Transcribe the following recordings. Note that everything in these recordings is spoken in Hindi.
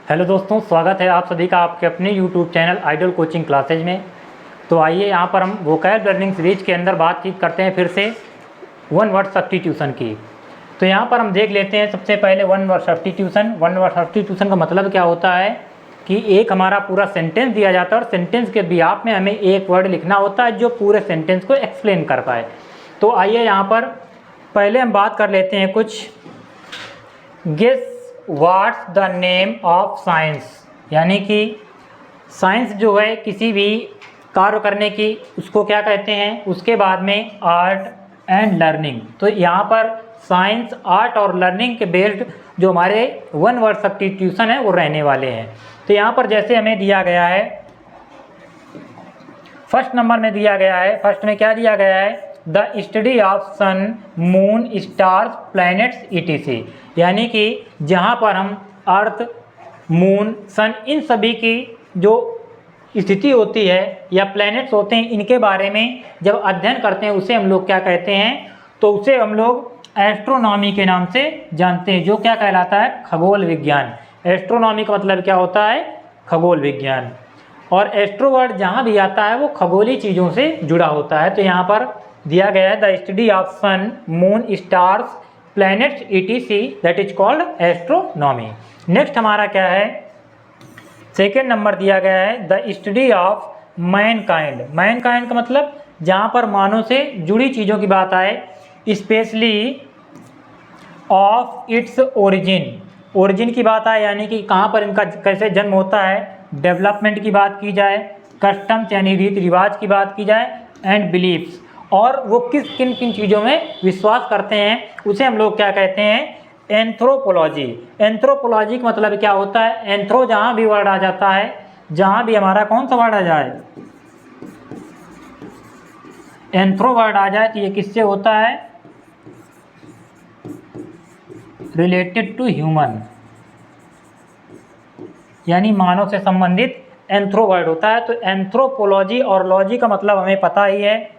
हेलो दोस्तों, स्वागत है आप सभी का आपके अपने YouTube channel idol coaching classes में। तो आइए यहाँ पर हम वोकैब लर्निंग सीरीज के अंदर बातचीत करते हैं फिर से वन वर्ड सब्स्टिट्यूशन की। तो यहाँ पर हम देख लेते हैं सबसे पहले one word substitution. One word substitution का मतलब क्या होता है कि एक हमारा पूरा सेंटेंस दिया जाता है और सेंटेंस के बिहाफ में हमें एक वर्ड लिखना होता है जो पूरे सेंटेंस को एक्सप्लेन कर पाए। तो आइए यहाँ पर पहले हम बात कर लेते हैं कुछ guess what's the name of science, यानी कि साइंस जो है किसी भी कार्य करने की उसको क्या कहते हैं। उसके बाद में आर्ट एंड लर्निंग। तो यहाँ पर साइंस, आर्ट और लर्निंग के बेस्ड जो हमारे वन वर्ड सब्स्टिट्यूशन है वो रहने वाले हैं। तो यहाँ पर जैसे हमें दिया गया है, फर्स्ट नंबर में दिया गया है, फर्स्ट में क्या दिया गया है, the study of sun, moon, stars, planets etc, यानी कि जहाँ पर हम अर्थ, मून, सन इन सभी की जो स्थिति होती है या प्लैनेट्स होते हैं इनके बारे में जब अध्ययन करते हैं उसे हम लोग क्या कहते हैं, तो उसे हम लोग एस्ट्रोनॉमी के नाम से जानते हैं, जो क्या कहलाता है, खगोल विज्ञान। एस्ट्रोनॉमी का मतलब क्या होता है, खगोल विज्ञान। और एस्ट्रो वर्ड जहाँ भी आता है वो खगोलीय चीज़ों से जुड़ा होता है। तो यहाँ पर दिया गया है the study of sun, moon, stars, planets etc, that is called astronomy. Next हमारा क्या है, सेकेंड नंबर दिया गया है the study of mankind. Mankind का मतलब जहाँ पर मानव से जुड़ी चीज़ों की बात आए, specially of its origin, origin की बात आए यानी कि कहाँ पर इनका कैसे जन्म होता है, डेवलपमेंट की बात की जाए, कस्टम्स यानी रीति रिवाज की बात की जाए, एंड बिलीफ्स, और वो किन किन चीज़ों में विश्वास करते हैं उसे हम लोग क्या कहते हैं, एंथ्रोपोलॉजी। एंथ्रोपोलॉजी का मतलब क्या होता है, एंथ्रो जहाँ भी वर्ड आ जाता है, जहाँ भी हमारा कौन सा वर्ड आ जाए, एंथ्रो वर्ड आ जाए तो ये किससे होता है, रिलेटेड टू ह्यूमन, यानी मानव से संबंधित एंथ्रो वर्ड होता है। तो एंथ्रोपोलॉजी और लॉजी का मतलब हमें पता ही है।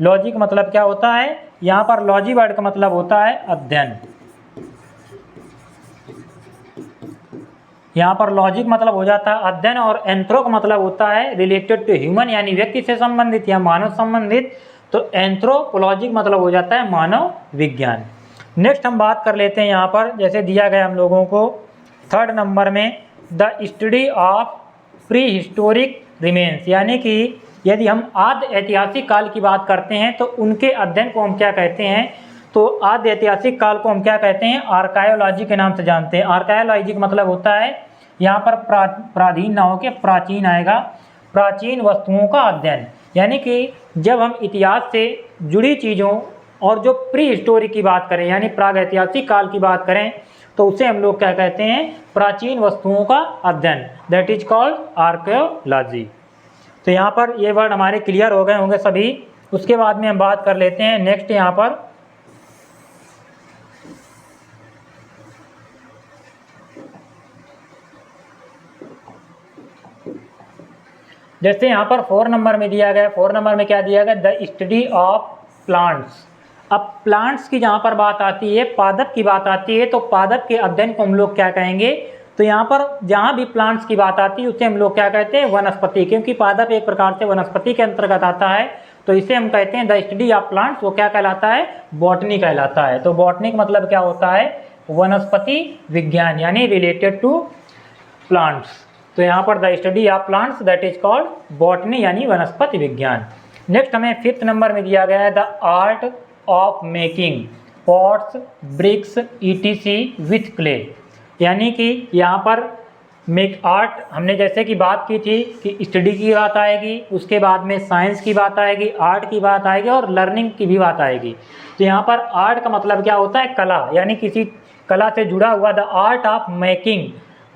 लॉजी का मतलब क्या होता है, यहाँ पर लॉजी वर्ड का मतलब होता है अध्ययन। यहाँ पर लॉजिक मतलब हो जाता है अध्ययन और एंथ्रो का मतलब होता है रिलेटेड टू ह्यूमन, यानी व्यक्ति से संबंधित या मानव संबंधित। तो एंथ्रोपोलॉजी का मतलब हो जाता है मानव विज्ञान। नेक्स्ट हम बात कर लेते हैं यहाँ पर, जैसे दिया गया हम लोगों को थर्ड नंबर में the study of pre historic remains, यानी कि यदि हम आद्य ऐतिहासिक काल की बात करते हैं तो उनके अध्ययन को हम क्या कहते हैं, तो आद्य ऐतिहासिक काल को हम क्या कहते हैं, आर्कायोलॉजी के नाम से जानते हैं। आर्कायोलॉजी का मतलब होता है यहाँ पर प्राचीन ना हो के प्राचीन आएगा, प्राचीन वस्तुओं का अध्ययन, यानी कि जब हम इतिहास से जुड़ी चीज़ों और जो प्री हिस्टोरिक की बात करें यानी प्राग ऐतिहासिक काल की बात करें तो उसे हम लोग क्या कहते हैं, प्राचीन वस्तुओं का अध्ययन, दैट इज कॉल्ड आर्कियोलॉजी। तो यहाँ पर ये वर्ड हमारे क्लियर हो गए होंगे सभी। उसके बाद में हम बात कर लेते हैं नेक्स्ट, यहाँ पर जैसे यहाँ पर 4 नंबर में दिया गया, 4 नंबर में क्या दिया गया, द स्टडी ऑफ प्लांट्स। अब प्लांट्स की जहाँ पर बात आती है, पादप की बात आती है, तो पादप के अध्ययन को हम लोग क्या कहेंगे, तो यहाँ पर जहाँ भी प्लांट्स की बात आती है उसे हम लोग क्या कहते हैं, वनस्पति, क्योंकि पादप एक प्रकार से वनस्पति के अंतर्गत आता है, तो इसे हम कहते हैं द स्टडी ऑफ प्लांट्स। वो क्या कहलाता है, बॉटनी कहलाता है। तो बॉटनी का मतलब क्या होता है, वनस्पति विज्ञान, यानी रिलेटेड टू प्लांट्स। तो यहाँ पर the study of plants that is called botany, यानी वनस्पति विज्ञान। नेक्स्ट हमें 5th नंबर में दिया गया है the art of making pots, bricks etc with clay, यानी कि यहाँ पर मेक आर्ट, हमने जैसे कि बात की थी कि स्टडी की बात आएगी, उसके बाद में साइंस की बात आएगी, आर्ट की बात आएगी और लर्निंग की भी बात आएगी। तो यहाँ पर आर्ट का मतलब क्या होता है, कला, यानी किसी कला से जुड़ा हुआ। The art of making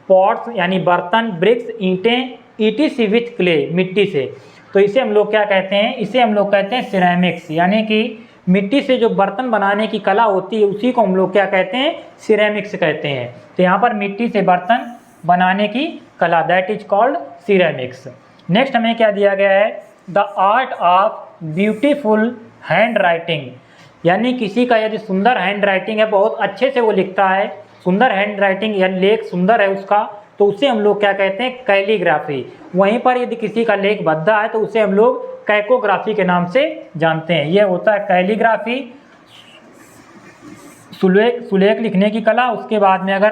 pots यानी बर्तन, ब्रिक्स ईंटें etc विथ क्ले, मिट्टी से। तो इसे हम लोग क्या कहते हैं, इसे हम लोग कहते हैं सिरेमिक्स, यानी कि मिट्टी से जो बर्तन बनाने की कला होती है उसी को हम लोग क्या कहते हैं, सिरेमिक्स कहते हैं। तो यहाँ पर मिट्टी से बर्तन बनाने की कला, that is called ceramics. Next हमें क्या दिया गया है, the art of beautiful hand writing, यानी किसी का यदि सुंदर हैंड राइटिंग है, बहुत अच्छे से वो लिखता है, सुंदर हैंड राइटिंग या लेख सुंदर है उसका, तो उसे हम लोग क्या कहते हैं, कैलीग्राफी। वहीं पर यदि किसी का लेख भद्दा है तो उसे हम लोग कैकोग्राफी के नाम से जानते हैं। यह होता है कैलीग्राफी, सुलेख लिखने की कला। उसके बाद में अगर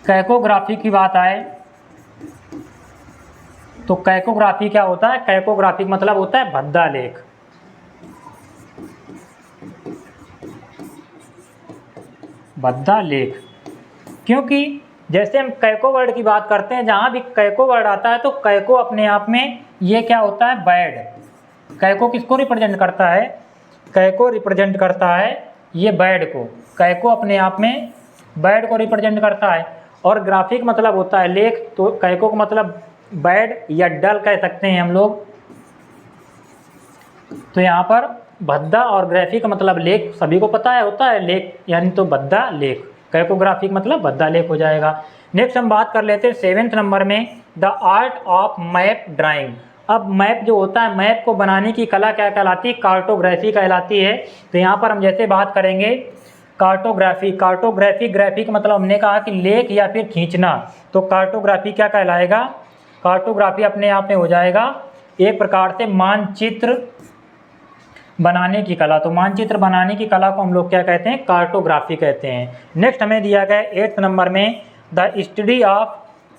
कैकोग्राफी की बात आए तो कैकोग्राफी क्या होता है, कैकोग्राफी मतलब होता है भद्दा लेख। भद्दा लेख, क्योंकि जैसे हम कैको वर्ड की बात करते हैं, जहाँ भी कैको वर्ड आता है तो कैको अपने आप में ये क्या होता है, बैड। कैको किसको रिप्रेजेंट करता है, कैको रिप्रेजेंट करता है ये बैड को। कैको अपने आप में बैड को रिप्रेजेंट करता है। और ग्राफिक मतलब होता है लेख, तो कैको का मतलब बैड या डल कह सकते हैं हम लोग। तो यहाँ पर भद्दा और ग्राफिक मतलब लेख, सभी को पता है होता है लेख, यानी तो भद्दा लेख। कैकोग्राफिक मतलब भद्दा लेख हो जाएगा। नेक्स्ट हम बात कर लेते हैं 7वें नंबर में, the art of map drawing. अब मैप जो होता है, मैप को बनाने की कला क्या कहलाती है, कार्टोग्राफी कहलाती है। तो यहाँ पर हम जैसे बात करेंगे कार्टोग्राफी, ग्राफिक मतलब हमने कहा कि लेख या फिर खींचना, तो कार्टोग्राफी क्या कहलाएगा, कार्टोग्राफी अपने आप में हो जाएगा एक प्रकार से मानचित्र बनाने की कला। तो मानचित्र बनाने की कला को हम लोग क्या कहते हैं, कार्टोग्राफी कहते हैं। नेक्स्ट हमें दिया गया 8वें नंबर में, द स्टडी ऑफ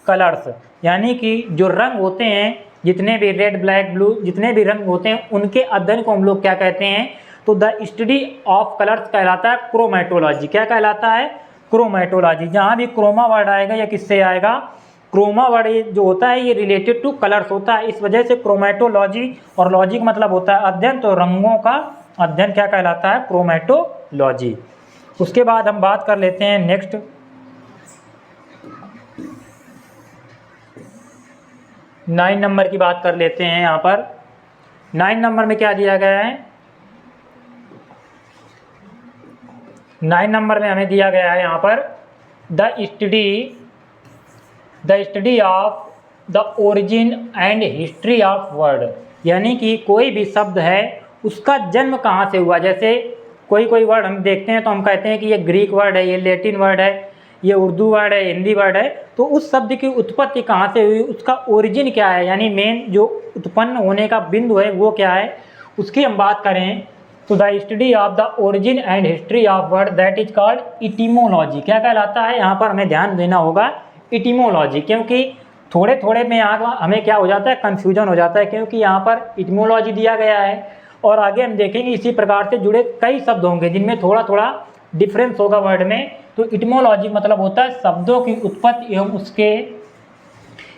कलर्स, यानी कि जो रंग होते हैं, जितने भी रेड ब्लैक ब्लू जितने भी रंग होते हैं उनके अध्ययन को हम लोग क्या कहते हैं, तो द स्टडी ऑफ कलर्स कहलाता है क्रोमेटोलॉजी। क्या कहलाता है, क्रोमेटोलॉजी। जहाँ भी क्रोमा वर्ड आएगा या किससे आएगा, क्रोमा वर्ड जो होता है ये रिलेटेड टू कलर्स होता है, इस वजह से क्रोमेटोलॉजी, और लॉजिक मतलब होता है अध्ययन, तो रंगों का अध्ययन क्या कहलाता है, क्रोमेटोलॉजी। उसके बाद हम बात कर लेते हैं नेक्स्ट 9 नंबर की बात कर लेते हैं। यहाँ पर 9 नंबर में क्या दिया गया है, 9 नंबर में हमें दिया गया है यहाँ पर the study of the origin and history of word, यानी कि कोई भी शब्द है उसका जन्म कहाँ से हुआ। जैसे कोई वर्ड हम देखते हैं तो हम कहते हैं कि ये ग्रीक वर्ड है, ये लैटिन वर्ड है, ये उर्दू वर्ड है, हिंदी वर्ड है, तो उस शब्द की उत्पत्ति कहाँ से हुई, उसका ओरिजिन क्या है, यानी मेन जो उत्पन्न होने का बिंदु है वो क्या है, उसकी हम बात करें तो the study of the origin and history of word that is called etymology. क्या कहलाता है, यहाँ पर हमें ध्यान देना होगा इटिमोलॉजी, क्योंकि थोड़े में यहाँ हमें क्या हो जाता है, कन्फ्यूजन हो जाता है, क्योंकि यहाँ पर इटिमोलॉजी दिया गया है और आगे हम देखेंगे इसी प्रकार से जुड़े कई शब्द होंगे जिनमें थोड़ा डिफरेंस होगा वर्ड में। तो इटिमोलॉजी मतलब होता है शब्दों की उत्पत्ति एवं उसके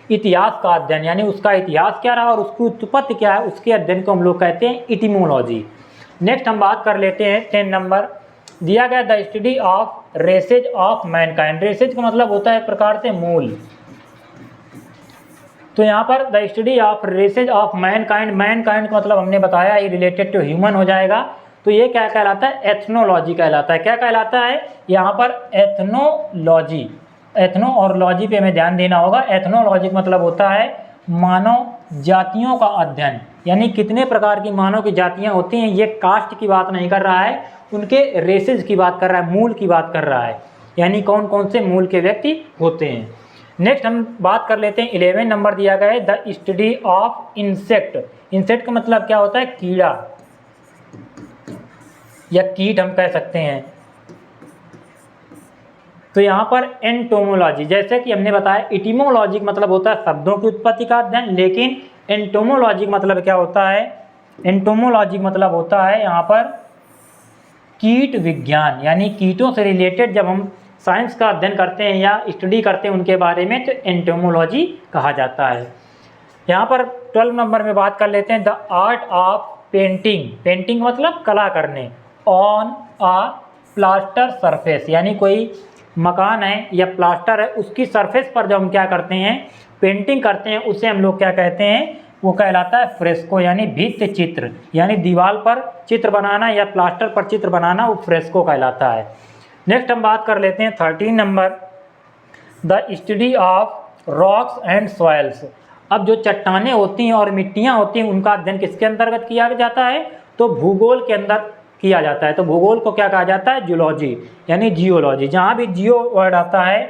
इतिहास का अध्ययन, यानी उसका इतिहास क्या रहा और उसकी उत्पत्ति क्या है, उसके अध्ययन को हम लोग कहते हैं इटिमोलॉजी। नेक्स्ट हम बात कर लेते हैं 10 नंबर, दिया गया the study of races of Mankind. Races का मतलब होता है एक प्रकार से मूल। तो यहाँ पर the study of races of mankind, mankind का मतलब हमने बताया ये रिलेटेड टू ह्यूमन हो जाएगा, तो ये क्या कहलाता है, एथनोलॉजी कहलाता है। क्या कहलाता है यहाँ पर, एथनोलॉजी। एथनो और लॉजी पे हमें ध्यान देना होगा। एथनोलॉजी का मतलब होता है मानव जातियों का अध्ययन, यानी कितने प्रकार की मानव की जातियाँ होती हैं, ये कास्ट की बात नहीं कर रहा है, उनके रेसेज की बात कर रहा है, मूल की बात कर रहा है, यानी कौन कौन से मूल के व्यक्ति होते हैं। नेक्स्ट हम बात कर लेते हैं 11 नंबर दिया गया है the study of insect. Insect का मतलब क्या होता है, कीड़ा या कीट हम कह सकते हैं। तो यहाँ पर एंटोमोलॉजी, जैसे कि हमने बताया इटिमोलॉजी का मतलब होता है शब्दों की उत्पत्ति का अध्ययन, लेकिन एंटोमोलॉजी का मतलब क्या होता है, एंटोमोलॉजी का मतलब होता है यहाँ पर कीट विज्ञान, यानी कीटों से रिलेटेड जब हम साइंस का अध्ययन करते हैं या स्टडी करते हैं उनके बारे में, तो एंटोमोलॉजी कहा जाता है। यहाँ पर 12 नंबर में बात कर लेते हैं the art of painting. Painting मतलब कला करने, ऑन आ प्लास्टर सरफेस, यानी कोई मकान है या प्लास्टर है उसकी सरफेस पर जब हम क्या करते हैं, पेंटिंग करते हैं, उसे हम लोग क्या कहते हैं, वो कहलाता है फ्रेस्को, यानी भित्ति चित्र, यानी दीवार पर चित्र बनाना या प्लास्टर पर चित्र बनाना, वो फ्रेस्को कहलाता है। नेक्स्ट हम बात कर लेते हैं 13 number the study of rocks and soils. अब जो चट्टानें होती हैं और मिट्टियाँ होती हैं उनका अध्ययन किसके अंतर्गत किया जाता है, तो भूगोल के अंदर किया जाता है। तो भूगोल को क्या कहा जाता है, जूलॉजी, यानी जियोलॉजी। जहाँ भी जियो वर्ड आता है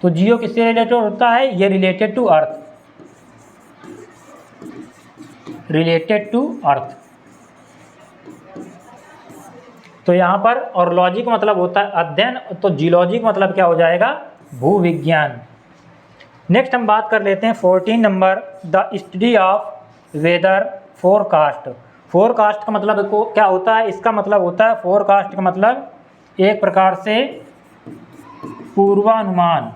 तो जियो किससे रिलेटेड होता है? ये related to earth, related to earth. तो यहाँ पर और लॉजी का मतलब होता है अध्ययन, तो जियोलॉजी का मतलब क्या हो जाएगा? भूविज्ञान। नेक्स्ट हम बात कर लेते हैं 14 number, the study of weather forecast. Forecast का मतलब को क्या होता है? इसका मतलब होता है, फोरकास्ट का मतलब एक प्रकार से पूर्वानुमान,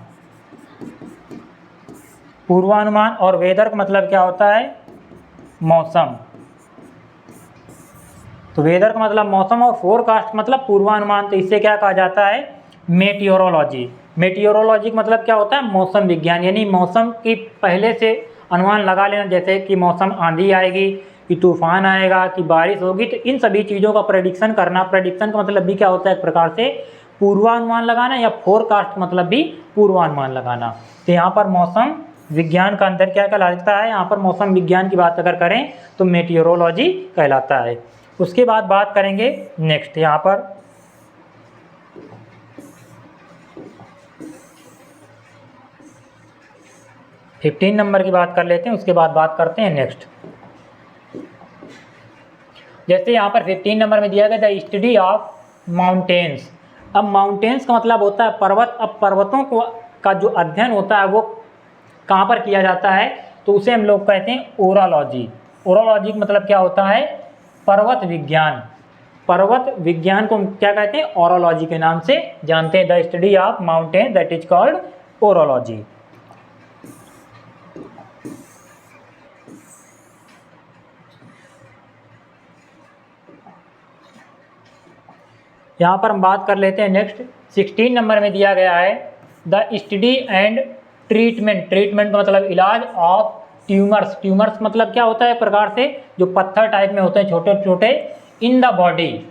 पूर्वानुमान। और वेदर का मतलब क्या होता है? मौसम। तो वेदर का मतलब मौसम और फोरकास्ट मतलब पूर्वानुमान। तो इससे क्या कहा जाता है? मेटियोरोलॉजी। मेटियोरोलॉजी का मतलब क्या होता है? मौसम विज्ञान, यानी मौसम की पहले से अनुमान लगा लेना, जैसे कि मौसम आंधी आएगी, कि तूफान आएगा, कि बारिश होगी। तो इन सभी चीज़ों का प्रेडिक्शन करना। प्रेडिक्शन का मतलब भी क्या होता है? एक प्रकार से पूर्वानुमान लगाना, या फोरकास्ट मतलब भी पूर्वानुमान लगाना। तो यहाँ पर मौसम विज्ञान का अंदर क्या कहलाता है? यहाँ पर मौसम विज्ञान की बात अगर करें तो मेटियोरोलॉजी कहलाता है। उसके बाद बात करेंगे नेक्स्ट, यहाँ पर 15 नंबर की बात कर लेते हैं, उसके बाद बात करते हैं नेक्स्ट। जैसे यहाँ पर 15 नंबर में दिया गया द स्टडी ऑफ माउंटेन्स। अब माउंटेन्स का मतलब होता है पर्वत। अब पर्वतों को का जो अध्ययन होता है वो कहाँ पर किया जाता है? तो उसे हम लोग कहते हैं ओरालॉजी। ओरालॉजी का मतलब क्या होता है? पर्वत विज्ञान। पर्वत विज्ञान को हम क्या कहते हैं? ओरालॉजी के नाम से जानते हैं। The study of mountain that is called orology. यहाँ पर हम बात कर लेते हैं नेक्स्ट, 16 नंबर में दिया गया है the study and treatment. Treatment का मतलब इलाज ऑफ ट्यूमर्स। ट्यूमर्स मतलब क्या होता है? एक प्रकार से जो पत्थर टाइप में होते हैं छोटे छोटे इन द बॉडी,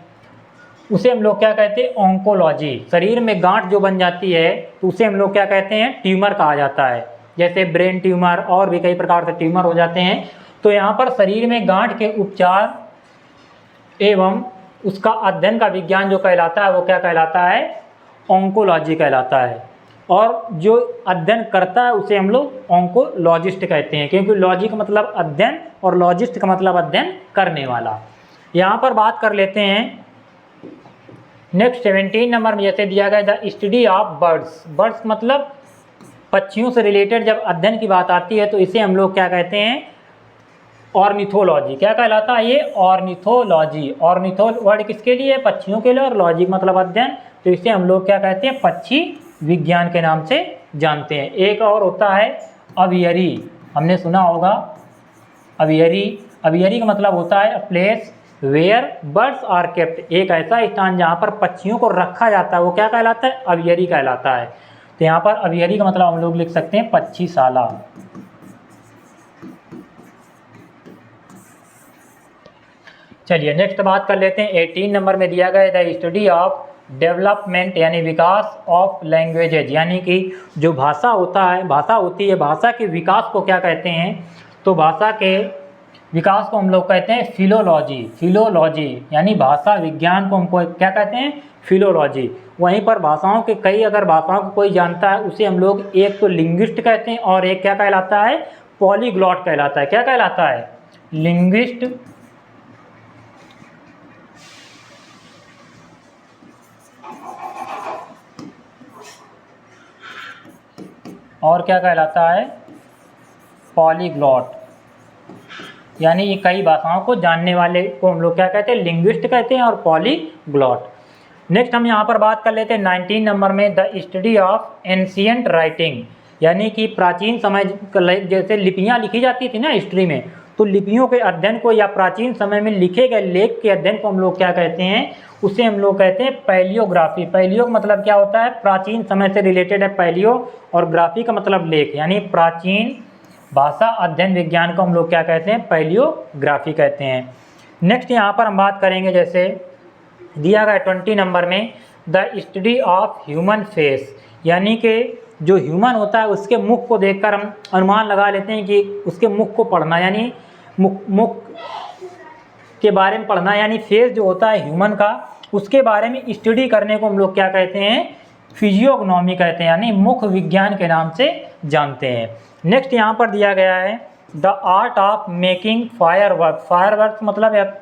उसे हम लोग क्या कहते हैं? ऑन्कोलॉजी। शरीर में गांठ जो बन जाती है तो उसे हम लोग क्या कहते हैं? ट्यूमर कहा जाता है। जैसे ब्रेन ट्यूमर और भी कई प्रकार से ट्यूमर हो जाते हैं। तो यहाँ पर शरीर में गांठ के उपचार एवं उसका अध्ययन का विज्ञान जो कहलाता है वो क्या कहलाता है? ऑन्कोलॉजी कहलाता है। और जो अध्ययन करता है उसे हम लोग ऑन्कोलॉजिस्ट कहते हैं, क्योंकि लॉजी का मतलब अध्ययन और लॉजिस्ट का मतलब अध्ययन करने वाला। यहाँ पर बात कर लेते हैं नेक्स्ट 17 नंबर में, जैसे दिया गया the study of birds. Birds मतलब पक्षियों से रिलेटेड जब अध्ययन की बात आती है तो इसे हम लोग क्या कहते हैं? ऑर्निथोलॉजी। क्या कहलाता है ये? ऑर्निथोलॉजी। ऑर्निथो वर्ड किसके लिए? पक्षियों के लिए, और लॉजी मतलब अध्ययन। तो इसे हम लोग क्या कहते हैं? पक्षी विज्ञान के नाम से जानते हैं। एक और होता है अवियरी, हमने सुना होगा अवियरी। अवियरी का मतलब होता है a place where birds are kept. एक ऐसा स्थान जहाँ पर पक्षियों को रखा जाता है वो क्या कहलाता है? अवियरी कहलाता है। तो यहाँ पर अवियरी का मतलब हम लोग लिख सकते हैं पक्षीशाला। चलिए नेक्स्ट बात कर लेते हैं 18 नंबर में दिया गया है द स्टडी ऑफ डेवलपमेंट, यानी विकास ऑफ लैंग्वेजेज। यानी कि जो भाषा होता है, भाषा होती है, भाषा के विकास को क्या कहते हैं? तो भाषा के विकास को हम लोग कहते हैं फिलोलॉजी। फिलोलॉजी यानी भाषा विज्ञान को हमको क्या कहते हैं? फिलोलॉजी। वहीं पर भाषाओं के कई अगर भाषाओं को कोई जानता है उसे हम लोग एक तो लिंग्विस्ट कहते हैं और एक क्या कहलाता है? पॉलीग्लॉट कहलाता है। क्या कहलाता है? लिंग्विस्ट और क्या कहलाता है? पॉलीग्लॉट। यानी ये कई भाषाओं को जानने वाले को हम लोग क्या कहते हैं? लिंग्विस्ट कहते हैं और पॉलीग्लॉट। नेक्स्ट हम यहाँ पर बात कर लेते हैं 19 नंबर में the study of ancient writing. यानी कि प्राचीन समय जैसे लिपियाँ लिखी जाती थी ना हिस्ट्री में, तो लिपियों के अध्ययन को या प्राचीन समय में लिखे गए लेख के अध्ययन को हम लोग क्या कहते हैं? उसे हम लोग कहते हैं पैलियोग्राफी। पैलियो का मतलब क्या होता है? प्राचीन समय से रिलेटेड है पैलियो, और ग्राफी का मतलब लेख, यानी प्राचीन भाषा अध्ययन विज्ञान को हम लोग क्या कहते हैं? पैलियोग्राफी कहते हैं। नेक्स्ट यहाँ पर हम बात करेंगे, जैसे दिया गया 20 नंबर में the study of human face. यानी कि जो ह्यूमन होता है उसके मुख को देखकर हम अनुमान लगा लेते हैं कि उसके मुख को पढ़ना, यानी मुख के बारे में पढ़ना, यानी फेस जो होता है ह्यूमन का उसके बारे में स्टडी करने को हम लोग क्या कहते हैं? फिजियोग्नोमी कहते हैं, यानी मुख विज्ञान के नाम से जानते हैं। नेक्स्ट यहाँ पर दिया गया है the art of making firework. Firework मतलब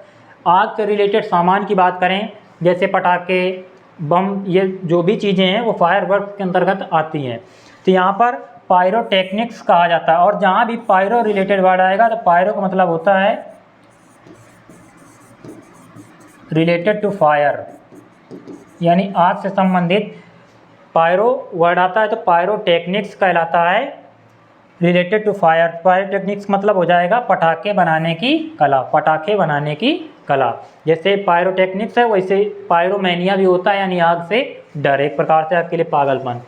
आग से रिलेटेड सामान की बात करें, जैसे पटाखे, बम, ये जो भी चीज़ें हैं वो फायरवर्क के अंतर्गत आती हैं। तो यहाँ पर पायरोटेक्निक्स कहा जाता है। और जहाँ भी पायरो रिलेटेड वर्ड आएगा तो पायरो का मतलब होता है रिलेटेड टू फायर, यानी आग से संबंधित पायरो वर्ड आता है तो पायरोटेक्निक्स कहलाता है रिलेटेड टू फायर। पायरोटेक्निक्स मतलब हो जाएगा पटाखे बनाने की कला, पटाखे बनाने की कला। जैसे पायरोटेक्निक्स है वैसे पायरोमैनिया भी होता है, यानी आग से डर, एक प्रकार से आपके लिए पागलपन।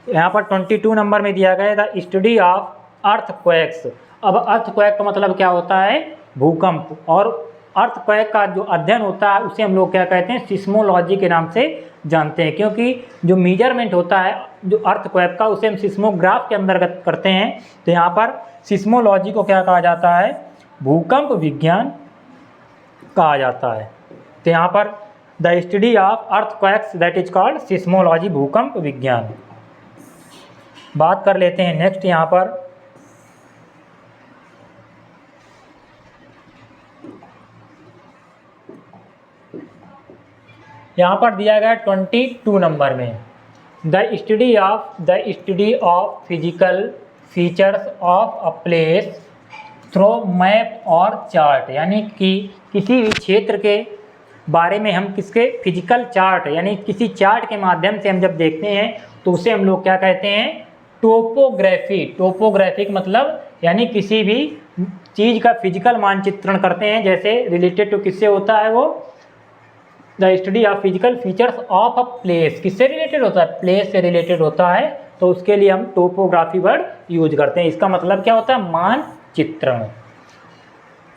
यहाँ पर 22 नंबर में दिया गया द स्टडी ऑफ अर्थक्वेक्स। अब अर्थक्वेक का मतलब क्या होता है? भूकंप। और अर्थक्वेक का जो अध्ययन होता है उसे हम लोग क्या कहते हैं? सिस्मोलॉजी के नाम से जानते हैं, क्योंकि जो मेजरमेंट होता है जो अर्थक्वेक का उसे हम सिस्मोग्राफ के अंतर्गत करते हैं। तो यहाँ पर सिस्मोलॉजी को क्या कहा जाता है? भूकंप विज्ञान कहा जाता है। तो यहाँ पर the study of earthquakes that is called seismology, भूकंप विज्ञान। बात कर लेते हैं नेक्स्ट यहाँ पर दिया गया 22 नंबर में the study of physical features of a place through map और चार्ट। यानी कि किसी भी क्षेत्र के बारे में हम किसके फिजिकल चार्ट, यानी किसी चार्ट के माध्यम से हम जब देखते हैं तो उसे हम लोग क्या कहते हैं? टोपोग्राफी। टोपोग्राफिक मतलब यानी किसी भी चीज़ का फिजिकल मानचित्रण करते हैं। जैसे रिलेटेड टू किससे होता है वो? The study of physical features of a place. किससे रिलेटेड होता है? प्लेस से रिलेटेड होता है, तो उसके लिए हम टोपोग्राफी वर्ड यूज करते हैं। इसका मतलब क्या होता है? मानचित्रण।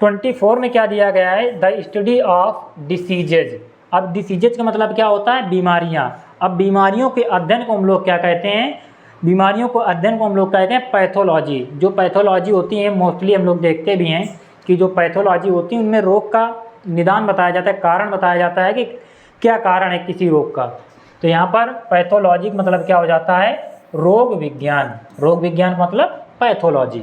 24 में क्या दिया गया है? The study of diseases. अब डिसीजेज का मतलब क्या होता है? बीमारियां। अब बीमारियों के अध्ययन को हम लोग क्या कहते हैं? बीमारियों को अध्ययन को हम लोग कहते हैं पैथोलॉजी। जो पैथोलॉजी होती है मोस्टली हम लोग देखते भी हैं कि जो पैथोलॉजी होती है उनमें रोग का निदान बताया जाता है, कारण बताया जाता है कि क्या कारण है किसी रोग का। तो यहाँ पर पैथोलॉजी मतलब क्या हो जाता है? रोग विज्ञान। रोग विज्ञान मतलब पैथोलॉजी।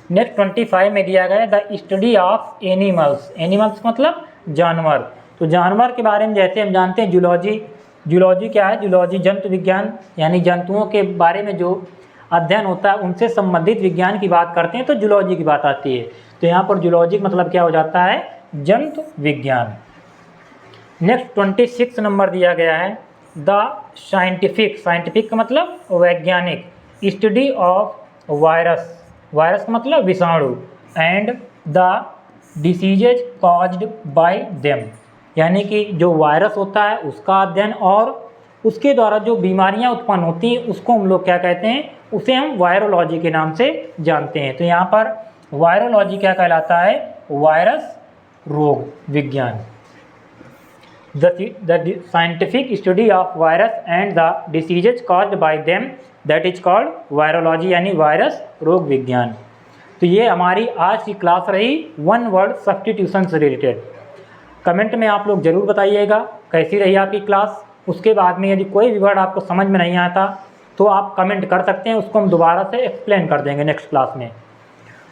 नेक्स्ट 25 में दिया गया है the study of animals. Animals मतलब जानवर। तो जानवर के बारे में जैसे हम जानते हैं जूलॉजी। जूलॉजी क्या है? जूलॉजी जंतु विज्ञान, यानी जंतुओं के बारे में जो अध्ययन होता है उनसे संबंधित विज्ञान की बात करते हैं तो जूलॉजी की बात आती है। तो यहाँ पर जूलॉजी मतलब क्या हो जाता है? जंतु विज्ञान। नेक्स्ट 26 नंबर दिया गया है द साइंटिफिक। साइंटिफिक का मतलब वैज्ञानिक। Study of virus. वायरस का मतलब विषाणु। And the diseases caused by them, यानी कि जो वायरस होता है उसका अध्ययन और उसके द्वारा जो बीमारियां उत्पन्न होती हैं उसको हम लोग क्या कहते हैं? उसे हम वायरोलॉजी के नाम से जानते हैं। तो यहाँ पर वायरोलॉजी क्या कहलाता है? वायरस रोग विज्ञान। The scientific study of virus and the diseases caused by them that is called virology, यानी वायरस रोग विज्ञान। तो ये हमारी आज की क्लास रही वन वर्ड सब्स्टिट्यूशन से रिलेटेड। कमेंट में आप लोग ज़रूर बताइएगा कैसी रही आपकी क्लास। उसके बाद में यदि कोई भी वर्ड आपको समझ में नहीं आता तो आप कमेंट कर सकते हैं, उसको हम दोबारा से एक्सप्लेन कर देंगे नेक्स्ट क्लास में।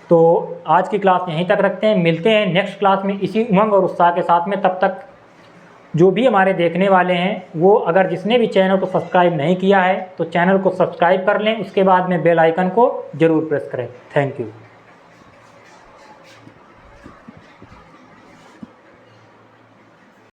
तो आज की क्लास यहीं तक रखते हैं, मिलते हैं नेक्स्ट क्लास में इसी उमंग और उत्साह के साथ में। तब तक जो भी हमारे देखने वाले हैं वो अगर जिसने भी चैनल को सब्सक्राइब नहीं किया है तो चैनल को सब्सक्राइब कर लें, उसके बाद में बेल आइकन को ज़रूर प्रेस करें। Thank you.